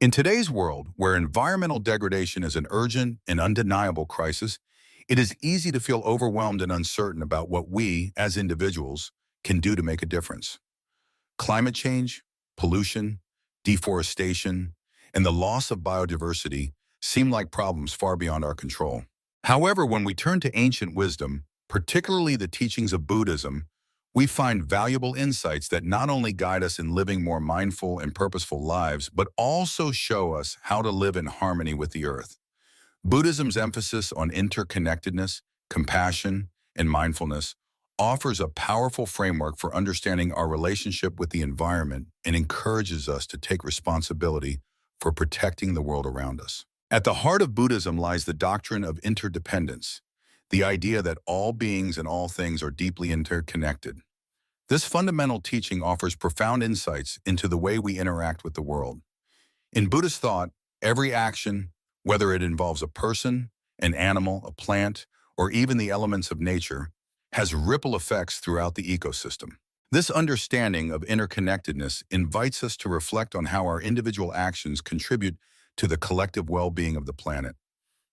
In today's world, where environmental degradation is an urgent and undeniable crisis, it is easy to feel overwhelmed and uncertain about what we, as individuals, can do to make a difference. Climate change, pollution, deforestation, and the loss of biodiversity seem like problems far beyond our control. However, when we turn to ancient wisdom, particularly the teachings of Buddhism, we find valuable insights that not only guide us in living more mindful and purposeful lives, but also show us how to live in harmony with the earth. Buddhism's emphasis on interconnectedness, compassion, and mindfulness offers a powerful framework for understanding our relationship with the environment and encourages us to take responsibility for protecting the world around us. At the heart of Buddhism lies the doctrine of interdependence, the idea that all beings and all things are deeply interconnected. This fundamental teaching offers profound insights into the way we interact with the world. In Buddhist thought, every action, whether it involves a person, an animal, a plant, or even the elements of nature, has ripple effects throughout the ecosystem. This understanding of interconnectedness invites us to reflect on how our individual actions contribute to the collective well-being of the planet.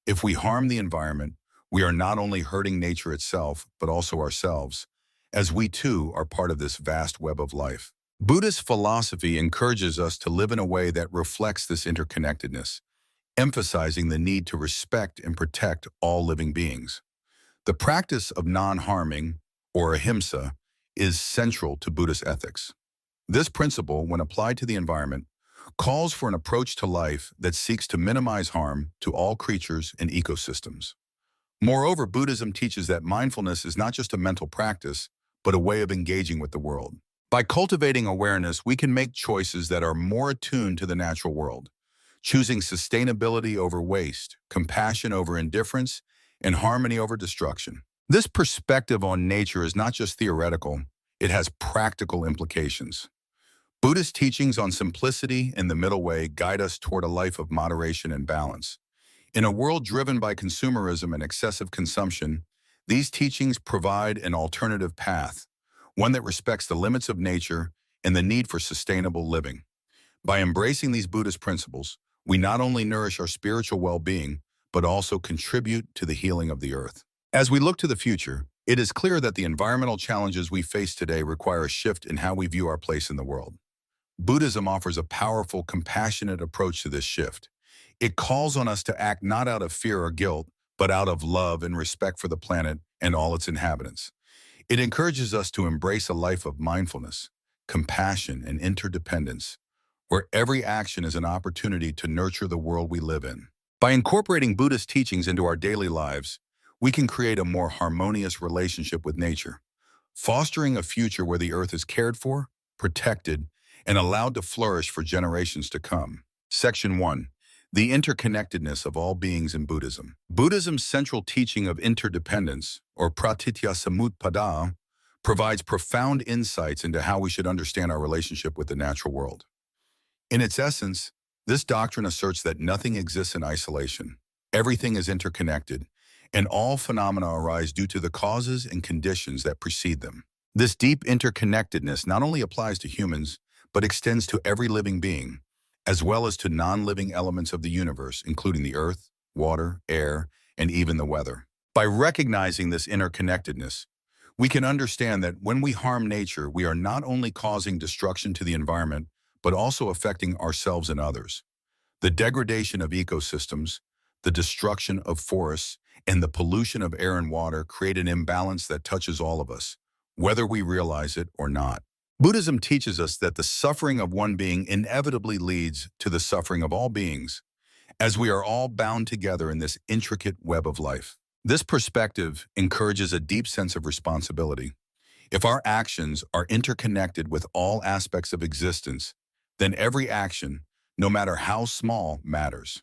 If we harm the environment, we are not only hurting nature itself, but also ourselves, as we too are part of this vast web of life. Buddhist philosophy encourages us to live in a way that reflects this interconnectedness, emphasizing the need to respect and protect all living beings. The practice of non-harming, or ahimsa, is central to Buddhist ethics. This principle, when applied to the environment, calls for an approach to life that seeks to minimize harm to all creatures and ecosystems. Moreover, Buddhism teaches that mindfulness is not just a mental practice, but a way of engaging with the world. By cultivating awareness, we can make choices that are more attuned to the natural world, choosing sustainability over waste, compassion over indifference, and harmony over destruction. This perspective on nature is not just theoretical, it has practical implications. Buddhist teachings on simplicity and the middle way guide us toward a life of moderation and balance. In a world driven by consumerism and excessive consumption, these teachings provide an alternative path, one that respects the limits of nature and the need for sustainable living. By embracing these Buddhist principles, we not only nourish our spiritual well-being, but also contribute to the healing of the earth. As we look to the future, it is clear that the environmental challenges we face today require a shift in how we view our place in the world. Buddhism offers a powerful, compassionate approach to this shift. It calls on us to act not out of fear or guilt, but out of love and respect for the planet and all its inhabitants. It encourages us to embrace a life of mindfulness, compassion, and interdependence, where every action is an opportunity to nurture the world we live in. By incorporating Buddhist teachings into our daily lives, we can create a more harmonious relationship with nature, fostering a future where the earth is cared for, protected, and allowed to flourish for generations to come. Section 1. The interconnectedness of all beings in Buddhism. Buddhism's central teaching of interdependence, or pratityasamutpada, provides profound insights into how we should understand our relationship with the natural world. In its essence, this doctrine asserts that nothing exists in isolation. Everything is interconnected, and all phenomena arise due to the causes and conditions that precede them. This deep interconnectedness not only applies to humans, but extends to every living being, as well as to non-living elements of the universe, including the earth, water, air, and even the weather. By recognizing this interconnectedness, we can understand that when we harm nature, we are not only causing destruction to the environment, but also affecting ourselves and others. The degradation of ecosystems, the destruction of forests, and the pollution of air and water create an imbalance that touches all of us, whether we realize it or not. Buddhism teaches us that the suffering of one being inevitably leads to the suffering of all beings, as we are all bound together in this intricate web of life. This perspective encourages a deep sense of responsibility. If our actions are interconnected with all aspects of existence, then every action, no matter how small, matters.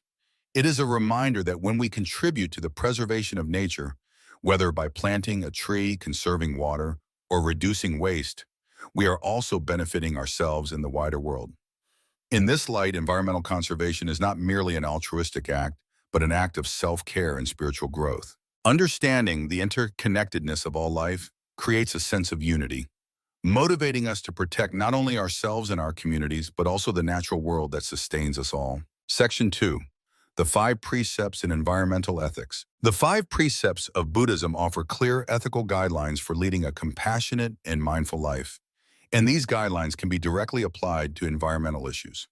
It is a reminder that when we contribute to the preservation of nature, whether by planting a tree, conserving water, or reducing waste, we are also benefiting ourselves and the wider world. In this light, environmental conservation is not merely an altruistic act, but an act of self-care and spiritual growth. Understanding the interconnectedness of all life creates a sense of unity, motivating us to protect not only ourselves and our communities, but also the natural world that sustains us all. Section 2. The 5 Precepts in Environmental Ethics. The 5 precepts of Buddhism offer clear ethical guidelines for leading a compassionate and mindful life, and these guidelines can be directly applied to environmental issues.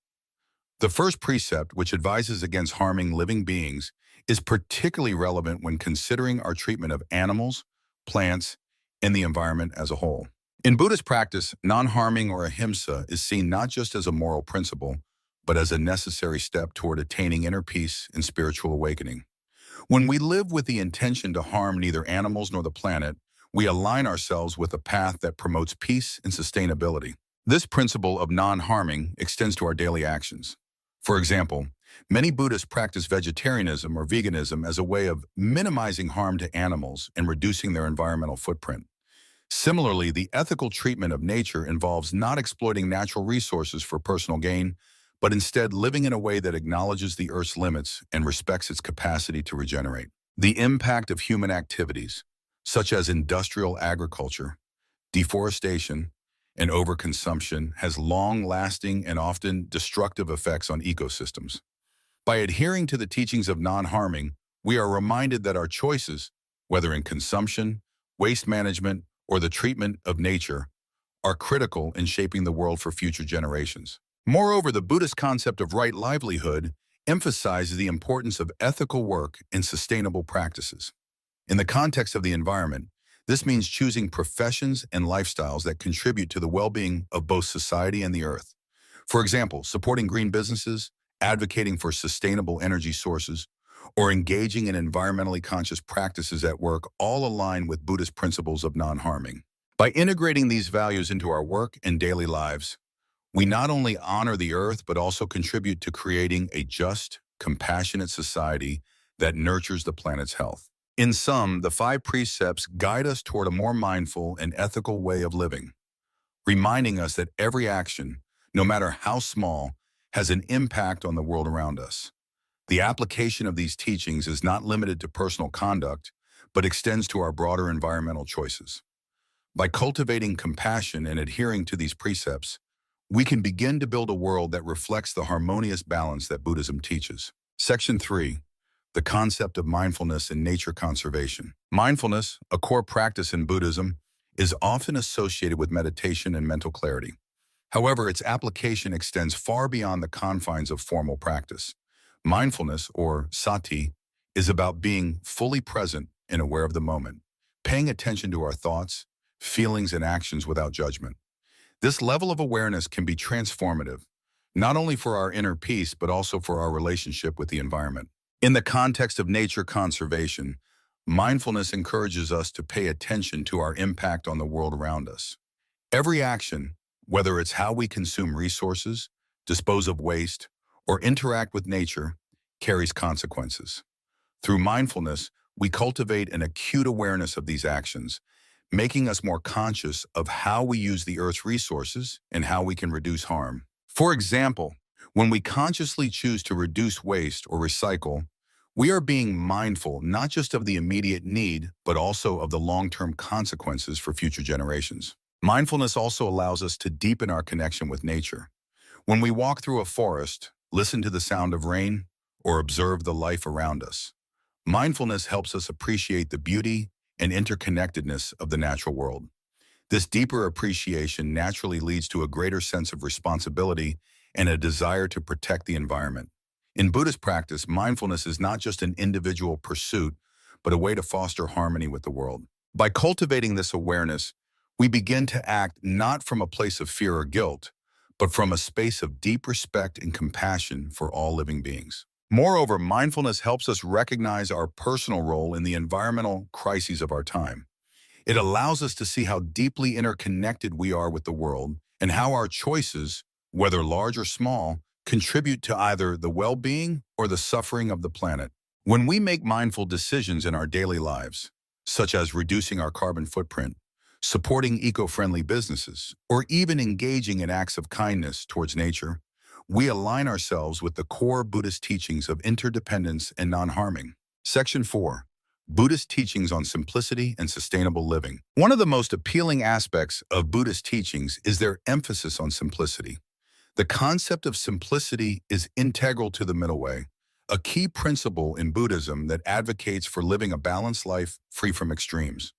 The first precept, which advises against harming living beings, is particularly relevant when considering our treatment of animals, plants, and the environment as a whole. In Buddhist practice, non-harming or ahimsa is seen not just as a moral principle, but as a necessary step toward attaining inner peace and spiritual awakening. When we live with the intention to harm neither animals nor the planet, we align ourselves with a path that promotes peace and sustainability. This principle of non-harming extends to our daily actions. For example, many Buddhists practice vegetarianism or veganism as a way of minimizing harm to animals and reducing their environmental footprint. Similarly, the ethical treatment of nature involves not exploiting natural resources for personal gain, but instead living in a way that acknowledges the Earth's limits and respects its capacity to regenerate. The impact of human activities, such as industrial agriculture, deforestation, and overconsumption, has long-lasting and often destructive effects on ecosystems. By adhering to the teachings of non-harming, we are reminded that our choices, whether in consumption, waste management, or the treatment of nature, are critical in shaping the world for future generations. Moreover, the Buddhist concept of right livelihood emphasizes the importance of ethical work and sustainable practices. In the context of the environment, this means choosing professions and lifestyles that contribute to the well-being of both society and the earth. For example, supporting green businesses, advocating for sustainable energy sources, or engaging in environmentally conscious practices at work all align with Buddhist principles of non-harming. By integrating these values into our work and daily lives, we not only honor the earth, but also contribute to creating a just, compassionate society that nurtures the planet's health. In sum, the 5 precepts guide us toward a more mindful and ethical way of living, reminding us that every action, no matter how small, has an impact on the world around us. The application of these teachings is not limited to personal conduct, but extends to our broader environmental choices. By cultivating compassion and adhering to these precepts, we can begin to build a world that reflects the harmonious balance that Buddhism teaches. Section 3. The concept of mindfulness and nature conservation. Mindfulness, a core practice in Buddhism, is often associated with meditation and mental clarity. However, its application extends far beyond the confines of formal practice. Mindfulness, or sati, is about being fully present and aware of the moment, paying attention to our thoughts, feelings, and actions without judgment. This level of awareness can be transformative, not only for our inner peace, but also for our relationship with the environment. In the context of nature conservation, mindfulness encourages us to pay attention to our impact on the world around us. Every action, whether it's how we consume resources, dispose of waste, or interact with nature, carries consequences. Through mindfulness, we cultivate an acute awareness of these actions, making us more conscious of how we use the Earth's resources and how we can reduce harm. For example, when we consciously choose to reduce waste or recycle, we are being mindful not just of the immediate need, but also of the long-term consequences for future generations. Mindfulness also allows us to deepen our connection with nature. When we walk through a forest, listen to the sound of rain, or observe the life around us, mindfulness helps us appreciate the beauty and interconnectedness of the natural world. This deeper appreciation naturally leads to a greater sense of responsibility and a desire to protect the environment. In Buddhist practice, mindfulness is not just an individual pursuit, but a way to foster harmony with the world. By cultivating this awareness, we begin to act not from a place of fear or guilt, but from a space of deep respect and compassion for all living beings. Moreover, mindfulness helps us recognize our personal role in the environmental crises of our time. It allows us to see how deeply interconnected we are with the world and how our choices, whether large or small, contribute to either the well-being or the suffering of the planet. When we make mindful decisions in our daily lives, such as reducing our carbon footprint, supporting eco-friendly businesses, or even engaging in acts of kindness towards nature, we align ourselves with the core Buddhist teachings of interdependence and non-harming. Section 4. Buddhist teachings on simplicity and sustainable living. One of the most appealing aspects of Buddhist teachings is their emphasis on simplicity. The concept of simplicity is integral to the middle way, a key principle in Buddhism that advocates for living a balanced life free from extremes.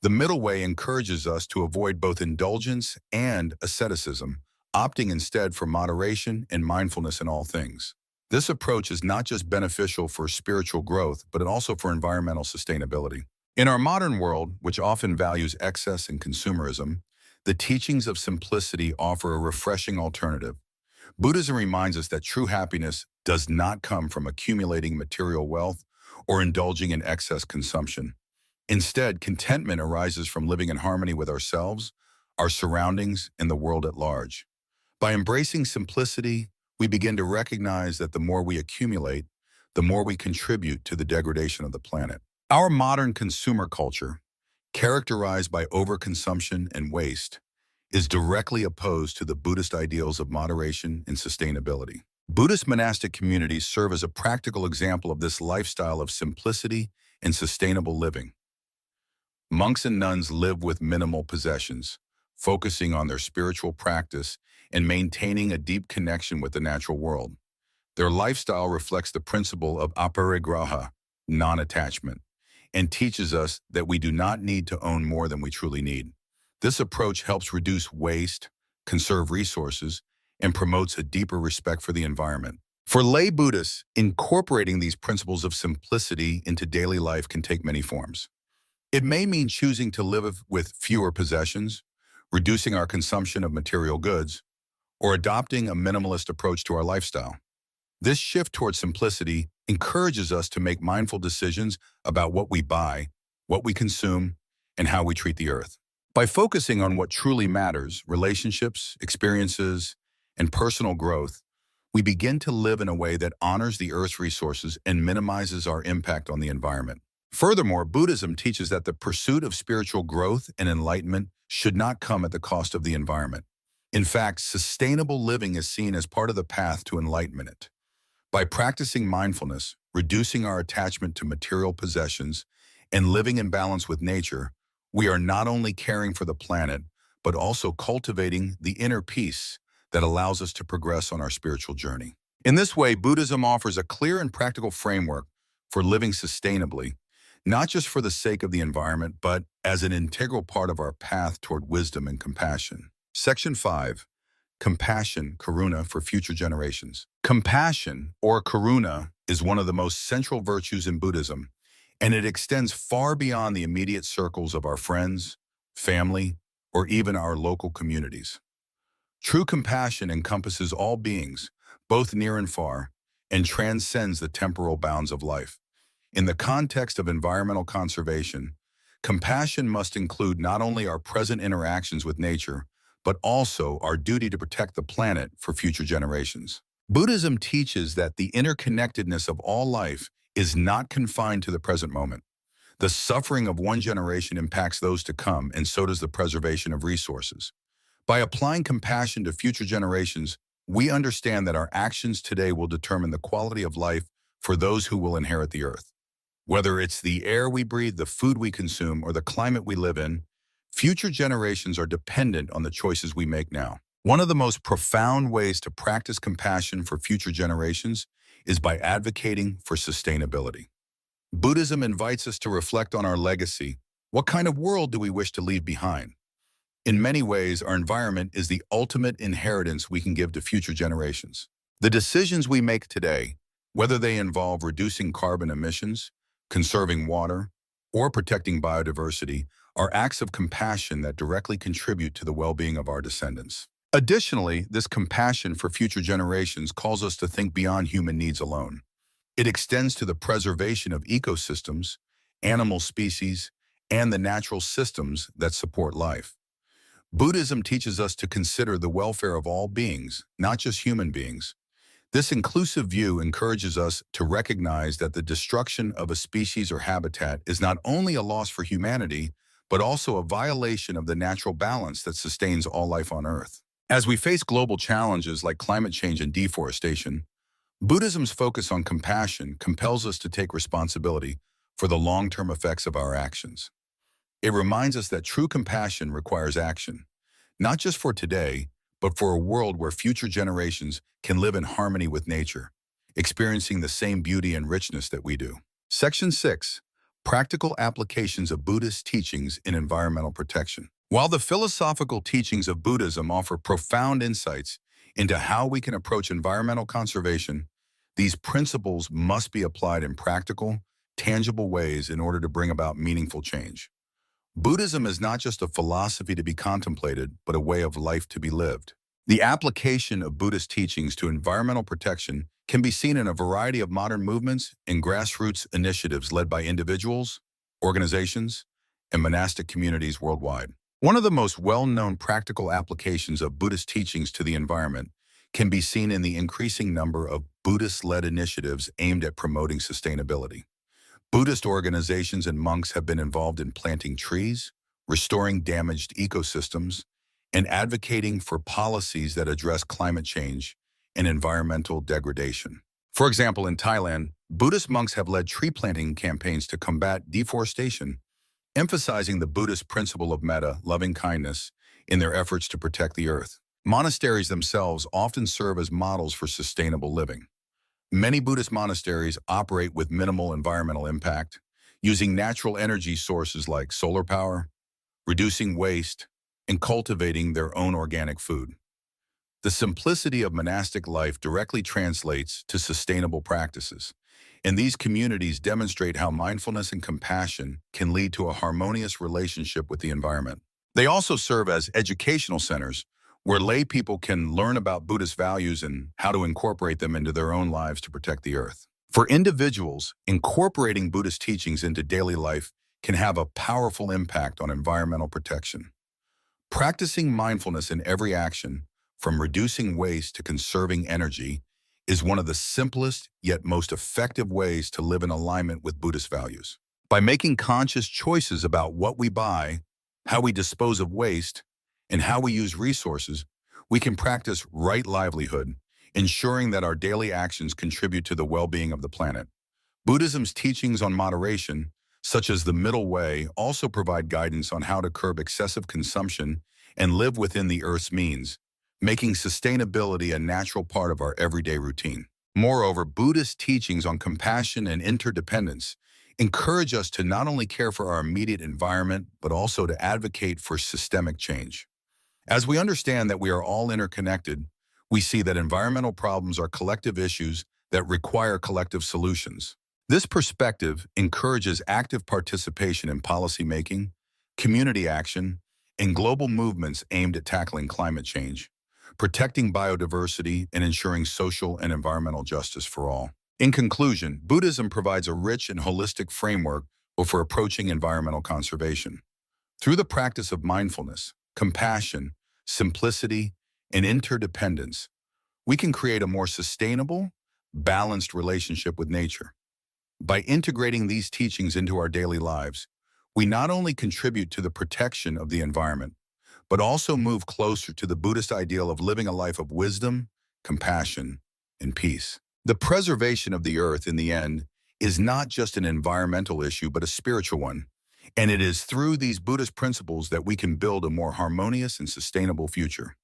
The middle way encourages us to avoid both indulgence and asceticism, opting instead for moderation and mindfulness in all things. This approach is not just beneficial for spiritual growth, but also for environmental sustainability. In our modern world, which often values excess and consumerism, the teachings of simplicity offer a refreshing alternative. Buddhism reminds us that true happiness does not come from accumulating material wealth or indulging in excess consumption. Instead, contentment arises from living in harmony with ourselves, our surroundings, and the world at large. By embracing simplicity, we begin to recognize that the more we accumulate, the more we contribute to the degradation of the planet. Our modern consumer culture, characterized by overconsumption and waste, is directly opposed to the Buddhist ideals of moderation and sustainability. Buddhist monastic communities serve as a practical example of this lifestyle of simplicity and sustainable living. Monks and nuns live with minimal possessions, focusing on their spiritual practice and maintaining a deep connection with the natural world. Their lifestyle reflects the principle of aparigraha, non-attachment, and teaches us that we do not need to own more than we truly need. This approach helps reduce waste, conserve resources, and promotes a deeper respect for the environment. For lay Buddhists, incorporating these principles of simplicity into daily life can take many forms. It may mean choosing to live with fewer possessions, reducing our consumption of material goods, or adopting a minimalist approach to our lifestyle. This shift towards simplicity encourages us to make mindful decisions about what we buy, what we consume, and how we treat the earth. By focusing on what truly matters, relationships, experiences, and personal growth, we begin to live in a way that honors the earth's resources and minimizes our impact on the environment. Furthermore, Buddhism teaches that the pursuit of spiritual growth and enlightenment should not come at the cost of the environment. In fact, sustainable living is seen as part of the path to enlightenment. By practicing mindfulness, reducing our attachment to material possessions, and living in balance with nature, we are not only caring for the planet, but also cultivating the inner peace that allows us to progress on our spiritual journey. In this way, Buddhism offers a clear and practical framework for living sustainably, not just for the sake of the environment, but as an integral part of our path toward wisdom and compassion. Section 5. Compassion, Karuna for future generations. Compassion, or Karuna, is one of the most central virtues in Buddhism, and it extends far beyond the immediate circles of our friends, family, or even our local communities. True compassion encompasses all beings, both near and far, and transcends the temporal bounds of life. In the context of environmental conservation, compassion must include not only our present interactions with nature, but also our duty to protect the planet for future generations. Buddhism teaches that the interconnectedness of all life is not confined to the present moment. The suffering of one generation impacts those to come, and so does the preservation of resources. By applying compassion to future generations, we understand that our actions today will determine the quality of life for those who will inherit the earth. Whether it's the air we breathe, the food we consume, or the climate we live in, future generations are dependent on the choices we make now. One of the most profound ways to practice compassion for future generations is by advocating for sustainability. Buddhism invites us to reflect on our legacy. What kind of world do we wish to leave behind? In many ways, our environment is the ultimate inheritance we can give to future generations. The decisions we make today, whether they involve reducing carbon emissions, conserving water, or protecting biodiversity, are acts of compassion that directly contribute to the well-being of our descendants. Additionally, this compassion for future generations calls us to think beyond human needs alone. It extends to the preservation of ecosystems, animal species, and the natural systems that support life. Buddhism teaches us to consider the welfare of all beings, not just human beings. This inclusive view encourages us to recognize that the destruction of a species or habitat is not only a loss for humanity, but also a violation of the natural balance that sustains all life on Earth. As we face global challenges like climate change and deforestation, Buddhism's focus on compassion compels us to take responsibility for the long-term effects of our actions. It reminds us that true compassion requires action, not just for today, but for a world where future generations can live in harmony with nature, experiencing the same beauty and richness that we do. Section 6. Practical Applications of Buddhist Teachings in Environmental Protection. While the philosophical teachings of Buddhism offer profound insights into how we can approach environmental conservation, these principles must be applied in practical, tangible ways in order to bring about meaningful change. Buddhism is not just a philosophy to be contemplated, but a way of life to be lived. The application of Buddhist teachings to environmental protection can be seen in a variety of modern movements and grassroots initiatives led by individuals, organizations, and monastic communities worldwide. One of the most well-known practical applications of Buddhist teachings to the environment can be seen in the increasing number of Buddhist-led initiatives aimed at promoting sustainability. Buddhist organizations and monks have been involved in planting trees, restoring damaged ecosystems, and advocating for policies that address climate change and environmental degradation. For example, in Thailand, Buddhist monks have led tree planting campaigns to combat deforestation, emphasizing the Buddhist principle of metta, loving kindness, in their efforts to protect the earth. Monasteries themselves often serve as models for sustainable living. Many Buddhist monasteries operate with minimal environmental impact, using natural energy sources like solar power, reducing waste, and cultivating their own organic food. The simplicity of monastic life directly translates to sustainable practices, and these communities demonstrate how mindfulness and compassion can lead to a harmonious relationship with the environment. They also serve as educational centers where lay people can learn about Buddhist values and how to incorporate them into their own lives to protect the earth. For individuals, incorporating Buddhist teachings into daily life can have a powerful impact on environmental protection. Practicing mindfulness in every action, from reducing waste to conserving energy, is one of the simplest yet most effective ways to live in alignment with Buddhist values. By making conscious choices about what we buy, how we dispose of waste, and how we use resources, we can practice right livelihood, ensuring that our daily actions contribute to the well-being of the planet. Buddhism's teachings on moderation, such as the middle way, also provide guidance on how to curb excessive consumption and live within the Earth's means, making sustainability a natural part of our everyday routine. Moreover, Buddhist teachings on compassion and interdependence encourage us to not only care for our immediate environment, but also to advocate for systemic change. As we understand that we are all interconnected, we see that environmental problems are collective issues that require collective solutions. This perspective encourages active participation in policymaking, community action, and global movements aimed at tackling climate change, protecting biodiversity, and ensuring social and environmental justice for all. In conclusion, Buddhism provides a rich and holistic framework for approaching environmental conservation. Through the practice of mindfulness, compassion, simplicity, and interdependence, we can create a more sustainable, balanced relationship with nature. By integrating these teachings into our daily lives, we not only contribute to the protection of the environment, but also move closer to the Buddhist ideal of living a life of wisdom, compassion, and peace. The preservation of the earth, in the end, is not just an environmental issue, but a spiritual one. And it is through these Buddhist principles that we can build a more harmonious and sustainable future.